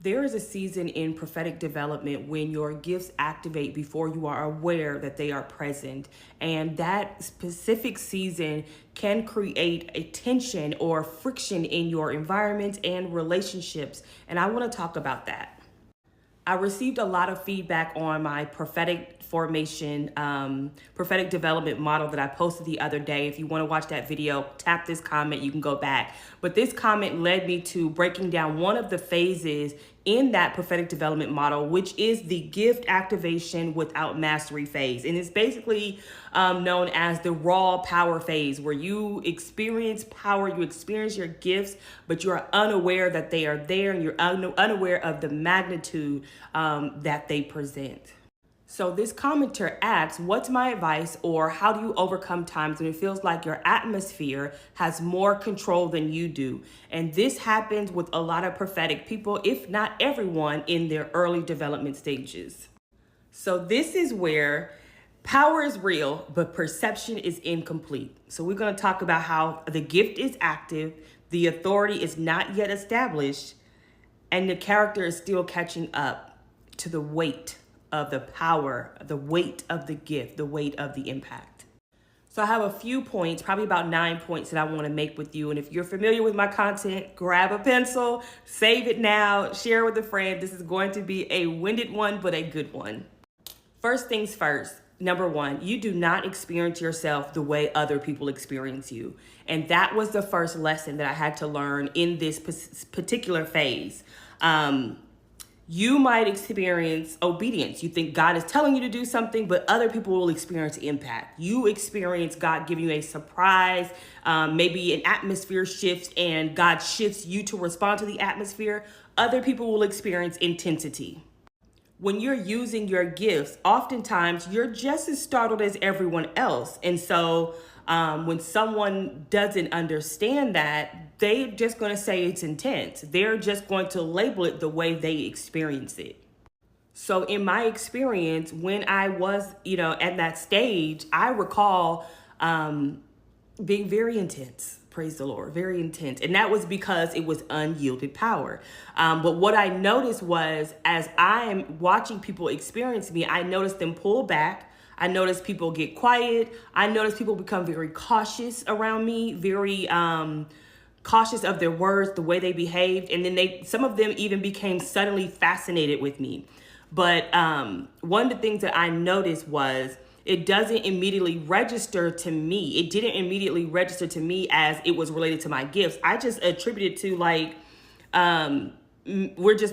There is a season in prophetic development when your gifts activate before you are aware that they are present. And that specific season can create a tension or friction in your environment and relationships. And I want to talk about that. I received a lot of feedback on my prophetic formation, prophetic development model that I posted the other day. If you want to watch that video, tap this comment, you can go back. But this comment led me to breaking down one of the phases in that prophetic development model, which is the gift activation without mastery phase. And it's basically known as the raw power phase, where you experience power, you experience your gifts, but you are unaware that they are there, and you're unaware of the magnitude that they present. So this commenter asks, what's my advice, or how do you overcome times when it feels like your atmosphere has more control than you do? And this happens with a lot of prophetic people, if not everyone, in their early development stages. So this is where power is real, but perception is incomplete. So we're going to talk about how the gift is active, the authority is not yet established, and the character is still catching up to the weight of the power, the weight of the gift, the weight of the impact. So I have a few points, probably about 9 points that I want to make with you. And if you're familiar with my content, grab a pencil, save it now, share with a friend. This is going to be a winded one, but a good one. First things first. Number one, you do not experience yourself the way other people experience you. And that was the first lesson that I had to learn in this particular phase. You might experience obedience. You think God is telling you to do something, but other people will experience impact. You experience God giving you a surprise, maybe an atmosphere shift, and God shifts you to respond to the atmosphere. Other people will experience intensity. When you're using your gifts, oftentimes you're just as startled as everyone else. And so when someone doesn't understand that, they're just going to say it's intense. They're just going to label it the way they experience it. So in my experience, when I was, at that stage, I recall being very intense. Praise the Lord, very intense. And that was because it was unyielded power. But what I noticed was, as I am watching people experience me, I noticed them pull back. I noticed people get quiet. I noticed people become very cautious around me, very cautious of their words, the way they behaved. And then some of them even became suddenly fascinated with me. But one of the things that I noticed was it doesn't immediately register to me. It didn't immediately register to me as it was related to my gifts. I just attributed to we're just not